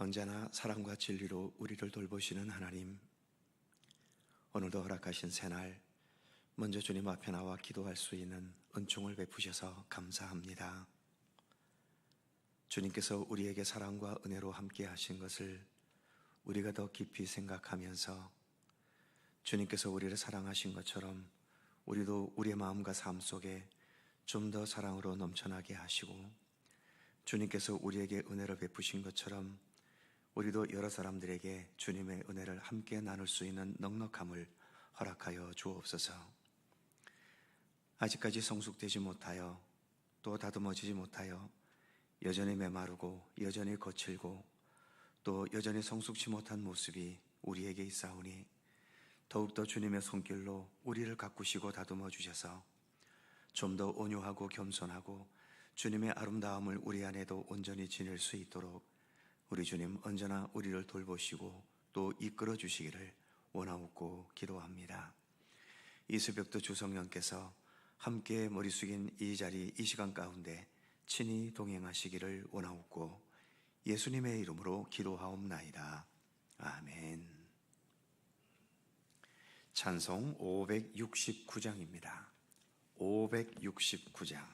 언제나 사랑과 진리로 우리를 돌보시는 하나님, 오늘도 허락하신 새날 먼저 주님 앞에 나와 기도할 수 있는 은총을 베푸셔서 감사합니다. 주님께서 우리에게 사랑과 은혜로 함께 하신 것을 우리가 더 깊이 생각하면서 주님께서 우리를 사랑하신 것처럼 우리도 우리의 마음과 삶 속에 좀 더 사랑으로 넘쳐나게 하시고, 주님께서 우리에게 은혜를 베푸신 것처럼 우리도 여러 사람들에게 주님의 은혜를 함께 나눌 수 있는 넉넉함을 허락하여 주옵소서. 아직까지 성숙되지 못하여 또 다듬어지지 못하여 여전히 메마르고 여전히 거칠고 또 여전히 성숙치 못한 모습이 우리에게 있사오니 더욱더 주님의 손길로 우리를 가꾸시고 다듬어 주셔서 좀 더 온유하고 겸손하고 주님의 아름다움을 우리 안에도 온전히 지닐 수 있도록 우리 주님 언제나 우리를 돌보시고 또 이끌어 주시기를 원하옵고 기도합니다. 이 새벽도 주성령께서 함께 머리 숙인 이 자리 이 시간 가운데 친히 동행하시기를 원하옵고 예수님의 이름으로 기도하옵나이다. 아멘. 찬송 569장입니다. 569장.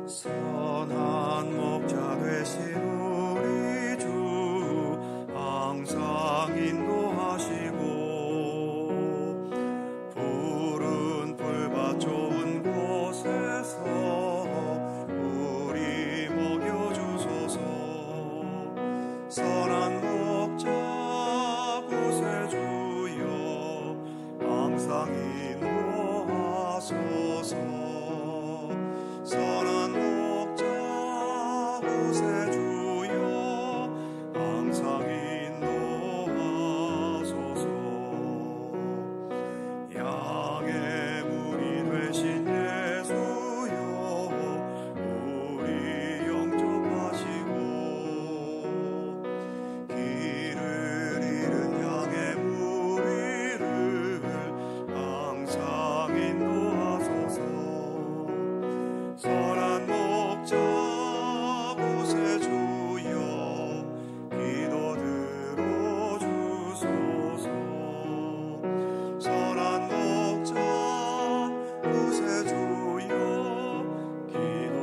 선한 목자 되신 우리 주 항상 인도하시고 푸른 풀밭 좋은 곳에서 우리 먹여주소서. 선한 목자 구세주여 항상 인도하소서. 선한 목자 구세주여 항상 인도하소서. 양의 문이 되신 예수여 우리 영접하시고 길을 잃은 양의 무리를 항상 인도하소서. 선한 목자 구세주여 기도 들어주소서. 선한 목자 구세주여 기도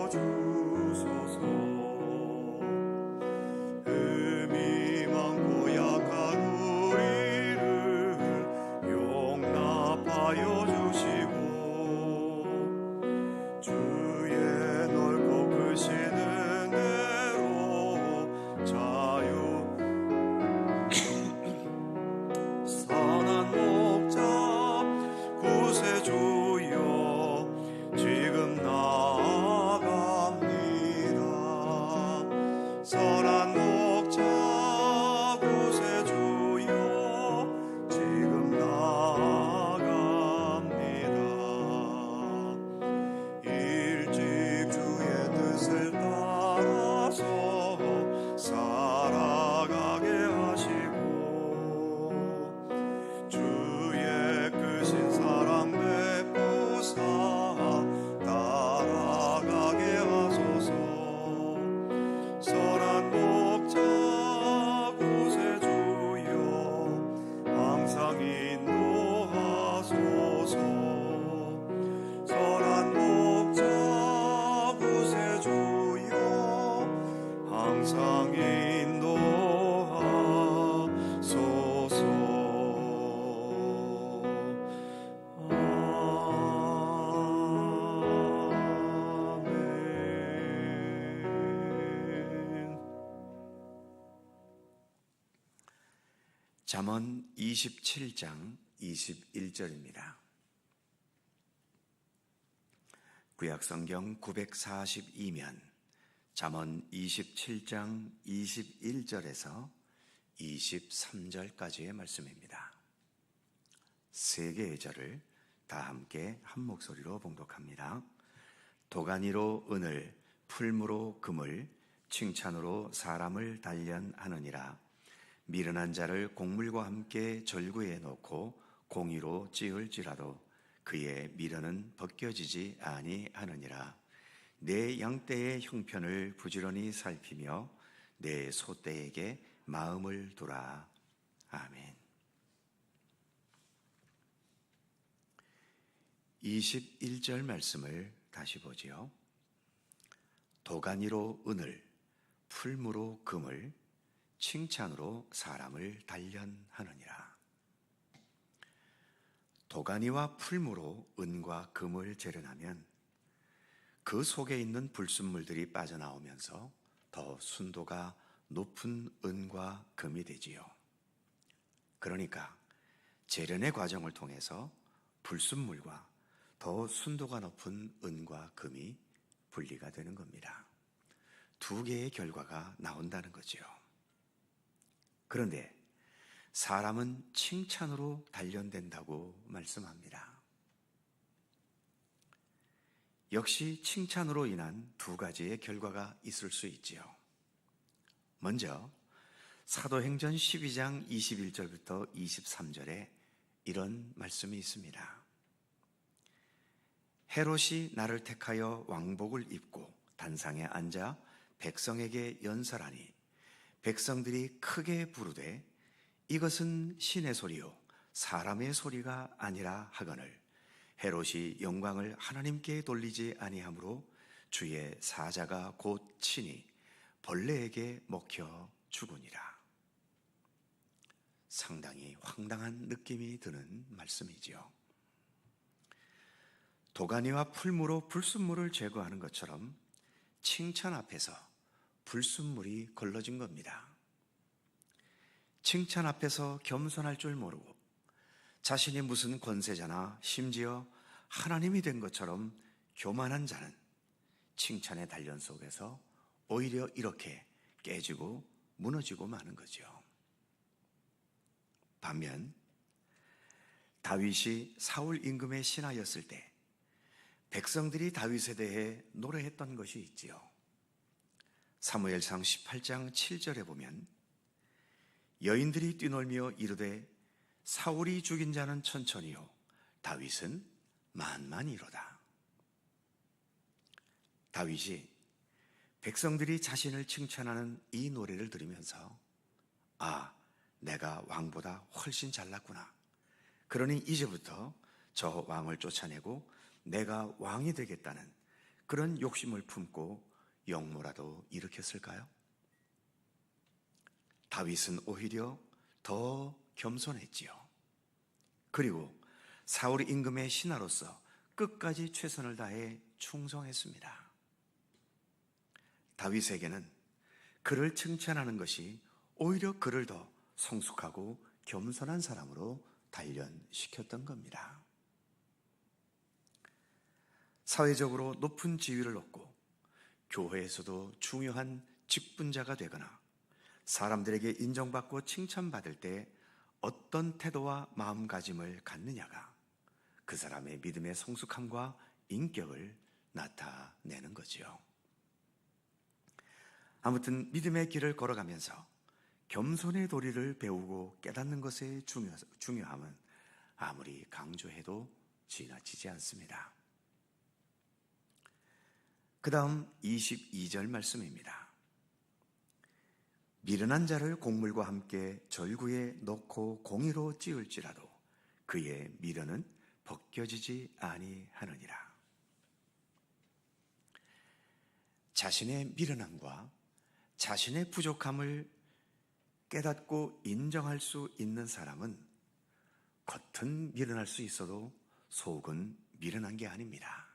들어주소서. 흠이 많고 약한 우리를 용납하여 주시고 주의 넓고 크신 은혜로 자유. 선한 목자 구세주여 지금 나아갑니다. 선한 목자 구세주여 지금 나아갑니다. 일찍 주의 뜻을 따라서 살아가게 하시고 주의 크신 사랑 베푸사 따라가게 하소서. 선한 목자 구세주여 항상 인도하소서. 선한 목자 구세주여 항상 인도하소서. 아멘. 잠언 27장 21절입니다. 구약성경 942면 잠언 27장 21절에서 23절까지의 말씀입니다. 세 개의 절을 다 함께 한 목소리로 봉독합니다. 도가니로 은을, 풀무로 금을, 칭찬으로 사람을 단련하느니라. 미련한 자를 곡물과 함께 절구에 넣고 공의로 찌을지라도 그의 미련은 벗겨지지 아니하느니라. 내 양떼의 형편을 부지런히 살피며 내 소떼에게 마음을 두라. 아멘. 21절 말씀을 다시 보지요. 도가니로 은을, 풀무로 금을, 칭찬으로 사람을 단련하느니라. 도가니와 풀무로 은과 금을 재련하면 그 속에 있는 불순물들이 빠져나오면서 더 순도가 높은 은과 금이 되지요. 그러니까 재련의 과정을 통해서 불순물과 더 순도가 높은 은과 금이 분리가 되는 겁니다. 두 개의 결과가 나온다는 거지요. 그런데 사람은 칭찬으로 단련된다고 말씀합니다. 역시 칭찬으로 인한 두 가지의 결과가 있을 수 있지요. 먼저 사도행전 12장 21절부터 23절에 이런 말씀이 있습니다. 헤롯이 나를 택하여 왕복을 입고 단상에 앉아 백성에게 연설하니 백성들이 크게 부르되 이것은 신의 소리요 사람의 소리가 아니라 하거늘 헤롯이 영광을 하나님께 돌리지 아니하므로 주의 사자가 곧 친히 벌레에게 먹혀 죽으니라. 상당히 황당한 느낌이 드는 말씀이지요. 도가니와 풀무로 불순물을 제거하는 것처럼 칭찬 앞에서 불순물이 걸러진 겁니다. 칭찬 앞에서 겸손할 줄 모르고 자신이 무슨 권세자나 심지어 하나님이 된 것처럼 교만한 자는 칭찬의 단련 속에서 오히려 이렇게 깨지고 무너지고 마는 거죠. 반면 다윗이 사울 임금의 신하였을 때 백성들이 다윗에 대해 노래했던 것이 있지요. 사무엘상 18장 7절에 보면 여인들이 뛰놀며 이르되 사울이 죽인 자는 천천히요 다윗은 만만히로다. 다윗이 백성들이 자신을 칭찬하는 이 노래를 들으면서 아, 내가 왕보다 훨씬 잘났구나. 그러니 이제부터 저 왕을 쫓아내고 내가 왕이 되겠다는 그런 욕심을 품고 역모라도 일으켰을까요? 다윗은 오히려 더 겸손했지요. 그리고 사울 임금의 신하로서 끝까지 최선을 다해 충성했습니다. 다윗에게는 그를 칭찬하는 것이 오히려 그를 더 성숙하고 겸손한 사람으로 단련시켰던 겁니다. 사회적으로 높은 지위를 얻고 교회에서도 중요한 직분자가 되거나 사람들에게 인정받고 칭찬받을 때 어떤 태도와 마음가짐을 갖느냐가 그 사람의 믿음의 성숙함과 인격을 나타내는 거지요. 아무튼 믿음의 길을 걸어가면서 겸손의 도리를 배우고 깨닫는 것의 중요함은 아무리 강조해도 지나치지 않습니다. 그 다음 22절 말씀입니다. 미련한 자를 곡물과 함께 절구에 넣고 공의로 찌을지라도 그의 미련은 벗겨지지 아니하느니라. 자신의 미련함과 자신의 부족함을 깨닫고 인정할 수 있는 사람은 겉은 미련할 수 있어도 속은 미련한 게 아닙니다.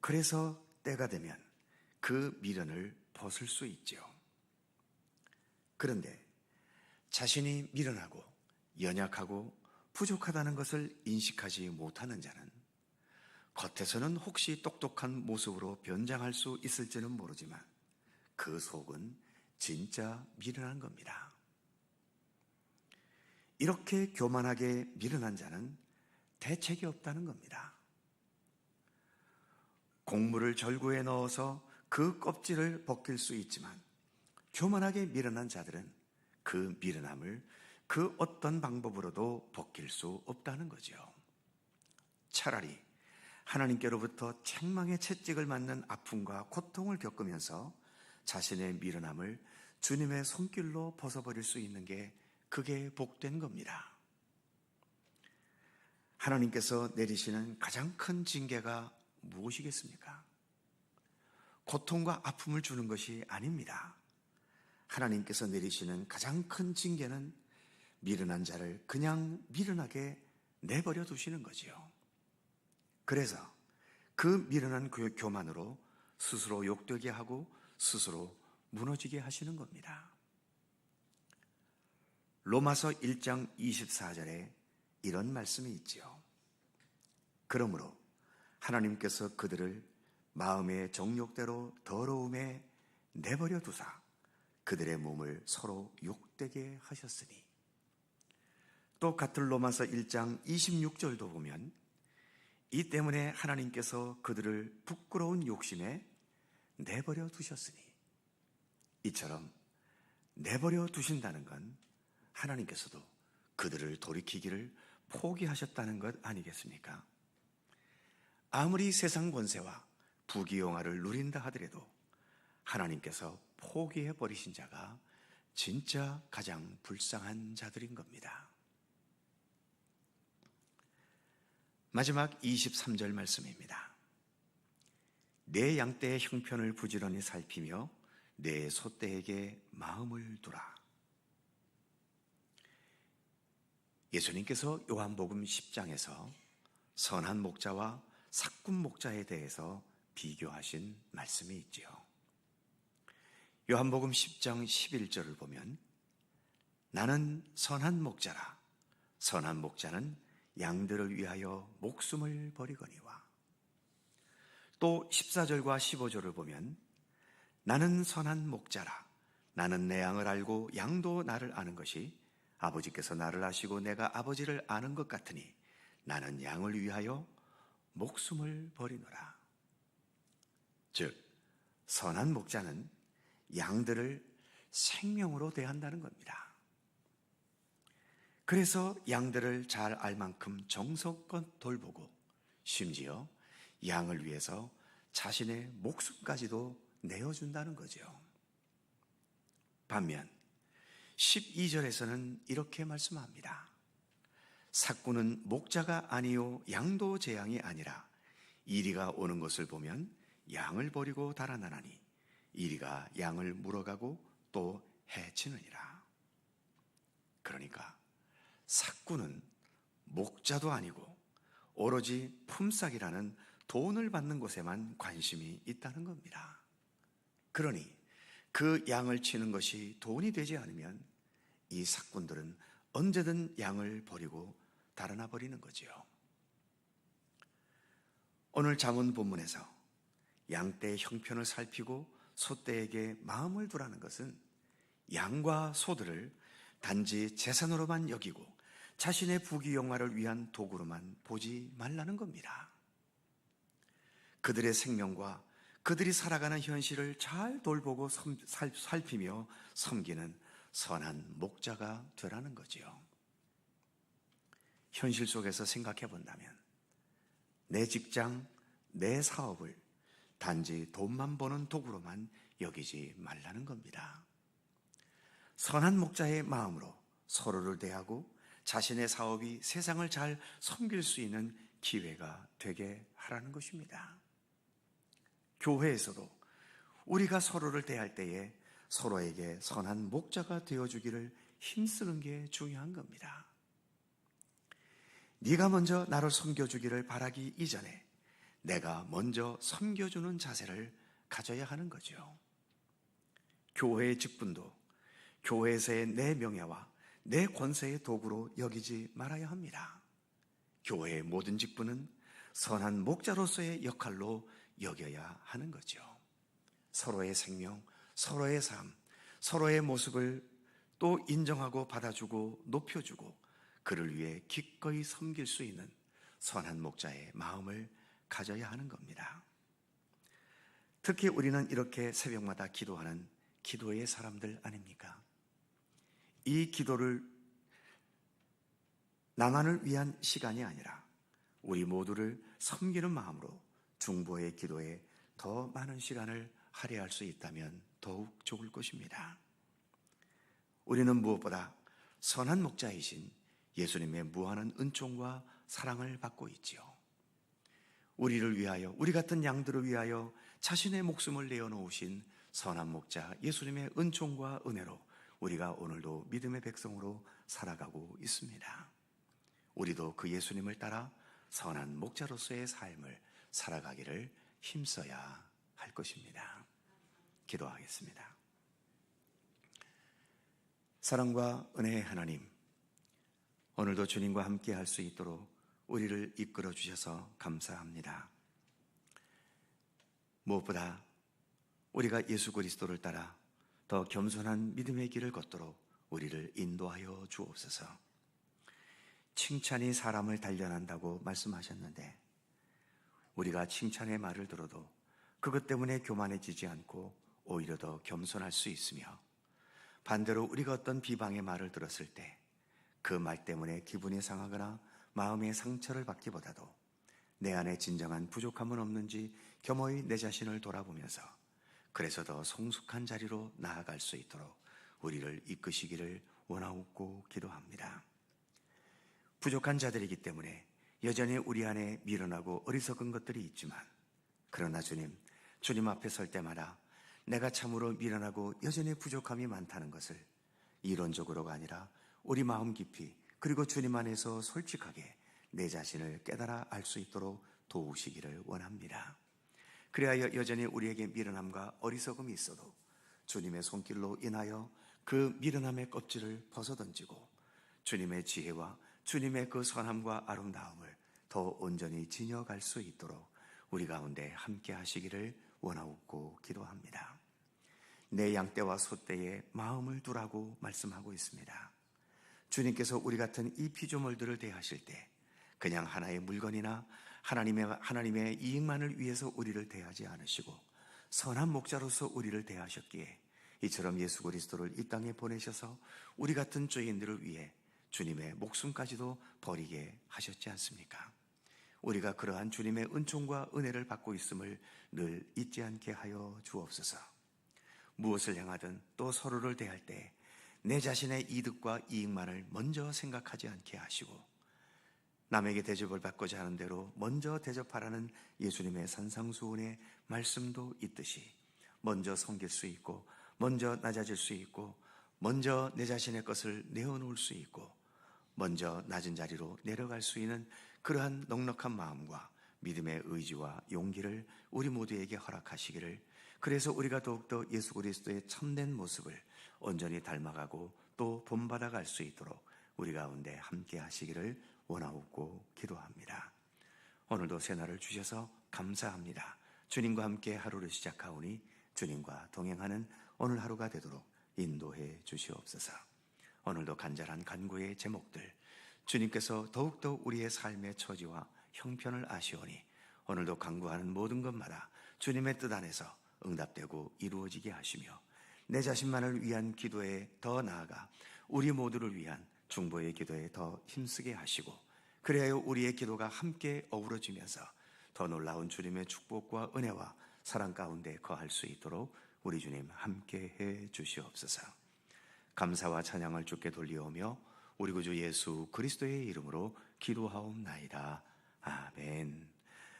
그래서 때가 되면 그 미련을 벗을 수 있죠. 그런데 자신이 미련하고 연약하고 부족하다는 것을 인식하지 못하는 자는 겉에서는 혹시 똑똑한 모습으로 변장할 수 있을지는 모르지만 그 속은 진짜 미련한 겁니다. 이렇게 교만하게 미련한 자는 대책이 없다는 겁니다. 곡물을 절구에 넣어서 그 껍질을 벗길 수 있지만 교만하게 미련한 자들은 그 미련함을 그 어떤 방법으로도 벗길 수 없다는 거죠. 차라리 하나님께로부터 책망의 채찍을 맞는 아픔과 고통을 겪으면서 자신의 미련함을 주님의 손길로 벗어버릴 수 있는 게 그게 복된 겁니다. 하나님께서 내리시는 가장 큰 징계가 무엇이겠습니까? 고통과 아픔을 주는 것이 아닙니다. 하나님께서 내리시는 가장 큰 징계는 미련한 자를 그냥 미련하게 내버려 두시는 거지요. 그래서 그 미련한 교만으로 스스로 욕되게 하고 스스로 무너지게 하시는 겁니다. 로마서 1장 24절에 이런 말씀이 있지요. 그러므로 하나님께서 그들을 마음의 정욕대로 더러움에 내버려 두사 그들의 몸을 서로 욕되게 하셨으니. 또 같은 로마서 1장 26절도 보면 이 때문에 하나님께서 그들을 부끄러운 욕심에 내버려 두셨으니. 이처럼 내버려 두신다는 건 하나님께서도 그들을 돌이키기를 포기하셨다는 것 아니겠습니까? 아무리 세상 권세와 부귀영화를 누린다 하더라도 하나님께서 포기해 버리신 자가 진짜 가장 불쌍한 자들인 겁니다. 마지막 23절 말씀입니다. 내 양떼의 형편을 부지런히 살피며 내 소떼에게 마음을 두라. 예수님께서 요한복음 10장에서 선한 목자와 삭군 목자에 대해서 비교하신 말씀이 있지요. 요한복음 10장 11절을 보면 나는 선한 목자라. 선한 목자는 양들을 위하여 목숨을 버리거니와. 또 14절과 15절을 보면 나는 선한 목자라. 나는 내 양을 알고 양도 나를 아는 것이 아버지께서 나를 아시고 내가 아버지를 아는 것 같으니 나는 양을 위하여 목숨을 버리노라. 즉 선한 목자는 양들을 생명으로 대한다는 겁니다. 그래서 양들을 잘 알 만큼 정성껏 돌보고 심지어 양을 위해서 자신의 목숨까지도 내어준다는 거죠. 반면 12절에서는 이렇게 말씀합니다. 삭군은 목자가 아니요 양도 제 양이 아니라 이리가 오는 것을 보면 양을 버리고 달아나나니 이리가 양을 물어가고 또 해치느니라. 그러니까 삭군은 목자도 아니고 오로지 품삯이라는 돈을 받는 곳에만 관심이 있다는 겁니다. 그러니 그 양을 치는 것이 돈이 되지 않으면 이 삭군들은 언제든 양을 버리고 달아나 버리는 거지요. 오늘 잠언 본문에서 양떼의 형편을 살피고 소떼에게 마음을 두라는 것은 양과 소들을 단지 재산으로만 여기고 자신의 부귀영화를 위한 도구로만 보지 말라는 겁니다. 그들의 생명과 그들이 살아가는 현실을 잘 돌보고 살피며 섬기는 선한 목자가 되라는 거지요. 현실 속에서 생각해 본다면 내 직장, 내 사업을 단지 돈만 버는 도구로만 여기지 말라는 겁니다. 선한 목자의 마음으로 서로를 대하고 자신의 사업이 세상을 잘 섬길 수 있는 기회가 되게 하라는 것입니다. 교회에서도 우리가 서로를 대할 때에 서로에게 선한 목자가 되어주기를 힘쓰는 게 중요한 겁니다. 네가 먼저 나를 섬겨주기를 바라기 이전에 내가 먼저 섬겨주는 자세를 가져야 하는 거죠. 교회의 직분도 교회에서의 내 명예와 내 권세의 도구로 여기지 말아야 합니다. 교회의 모든 직분은 선한 목자로서의 역할로 여겨야 하는 거죠. 서로의 생명, 서로의 삶, 서로의 모습을 또 인정하고 받아주고 높여주고 그를 위해 기꺼이 섬길 수 있는 선한 목자의 마음을 가져야 하는 겁니다. 특히 우리는 이렇게 새벽마다 기도하는 기도의 사람들 아닙니까? 이 기도를 나만을 위한 시간이 아니라 우리 모두를 섬기는 마음으로 중보의 기도에 더 많은 시간을 할애할 수 있다면 더욱 좋을 것입니다. 우리는 무엇보다 선한 목자이신 예수님의 무한한 은총과 사랑을 받고 있지요. 우리를 위하여, 우리 같은 양들을 위하여 자신의 목숨을 내어놓으신 선한 목자 예수님의 은총과 은혜로 우리가 오늘도 믿음의 백성으로 살아가고 있습니다. 우리도 그 예수님을 따라 선한 목자로서의 삶을 살아가기를 힘써야 할 것입니다. 기도하겠습니다. 사랑과 은혜의 하나님, 오늘도 주님과 함께 할 수 있도록 우리를 이끌어 주셔서 감사합니다. 무엇보다 우리가 예수 그리스도를 따라 더 겸손한 믿음의 길을 걷도록 우리를 인도하여 주옵소서. 칭찬이 사람을 단련한다고 말씀하셨는데 우리가 칭찬의 말을 들어도 그것 때문에 교만해지지 않고 오히려 더 겸손할 수 있으며, 반대로 우리가 어떤 비방의 말을 들었을 때 그 말 때문에 기분이 상하거나 마음의 상처를 받기보다도 내 안에 진정한 부족함은 없는지 겸허히 내 자신을 돌아보면서 그래서 더 성숙한 자리로 나아갈 수 있도록 우리를 이끄시기를 원하옵고 기도합니다. 부족한 자들이기 때문에 여전히 우리 안에 미련하고 어리석은 것들이 있지만, 그러나 주님 앞에 설 때마다 내가 참으로 미련하고 여전히 부족함이 많다는 것을 이론적으로가 아니라 우리 마음 깊이, 그리고 주님 안에서 솔직하게 내 자신을 깨달아 알 수 있도록 도우시기를 원합니다. 그리하여 여전히 우리에게 미련함과 어리석음이 있어도 주님의 손길로 인하여 그 미련함의 껍질을 벗어던지고 주님의 지혜와 주님의 그 선함과 아름다움을 더 온전히 지녀갈 수 있도록 우리 가운데 함께 하시기를 원하옵고 기도합니다. 내 양떼와 소떼에 마음을 두라고 말씀하고 있습니다. 주님께서 우리 같은 이 피조물들을 대하실 때 그냥 하나의 물건이나 하나님의 이익만을 위해서 우리를 대하지 않으시고 선한 목자로서 우리를 대하셨기에 이처럼 예수 그리스도를 이 땅에 보내셔서 우리 같은 죄인들을 위해 주님의 목숨까지도 버리게 하셨지 않습니까? 우리가 그러한 주님의 은총과 은혜를 받고 있음을 늘 잊지 않게 하여 주옵소서. 무엇을 행하든 또 서로를 대할 때 내 자신의 이득과 이익만을 먼저 생각하지 않게 하시고 남에게 대접을 받고자 하는 대로 먼저 대접하라는 예수님의 산상수훈의 말씀도 있듯이 먼저 섬길 수 있고, 먼저 낮아질 수 있고, 먼저 내 자신의 것을 내어놓을 수 있고, 먼저 낮은 자리로 내려갈 수 있는 그러한 넉넉한 마음과 믿음의 의지와 용기를 우리 모두에게 허락하시기를, 그래서 우리가 더욱더 예수 그리스도의 참된 모습을 온전히 닮아가고 또 본받아갈 수 있도록 우리 가운데 함께 하시기를 원하옵고 기도합니다. 오늘도 새날을 주셔서 감사합니다. 주님과 함께 하루를 시작하오니 주님과 동행하는 오늘 하루가 되도록 인도해 주시옵소서. 오늘도 간절한 간구의 제목들, 주님께서 더욱더 우리의 삶의 처지와 형편을 아시오니 오늘도 간구하는 모든 것마다 주님의 뜻 안에서 응답되고 이루어지게 하시며, 내 자신만을 위한 기도에 더 나아가 우리 모두를 위한 중보의 기도에 더 힘쓰게 하시고, 그래야 우리의 기도가 함께 어우러지면서 더 놀라운 주님의 축복과 은혜와 사랑 가운데 거할 수 있도록 우리 주님 함께 해 주시옵소서. 감사와 찬양을 주께 돌리오며 우리 구주 예수 그리스도의 이름으로 기도하옵나이다. 아멘.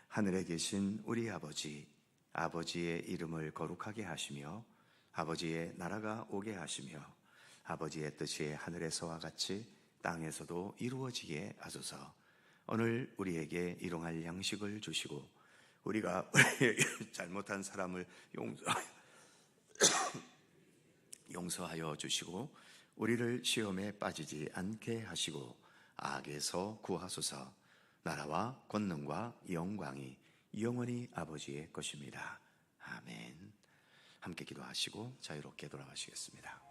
하늘에 계신 우리 아버지, 아버지의 이름을 거룩하게 하시며 아버지의 나라가 오게 하시며 아버지의 뜻이 하늘에서와 같이 땅에서도 이루어지게 하소서. 오늘 우리에게 일용할 양식을 주시고 우리가 잘못한 사람을 용서하여 주시고 우리를 시험에 빠지지 않게 하시고 악에서 구하소서. 나라와 권능과 영광이 영원히 아버지의 것입니다. 아멘. 함께 기도하시고 자유롭게 돌아가시겠습니다.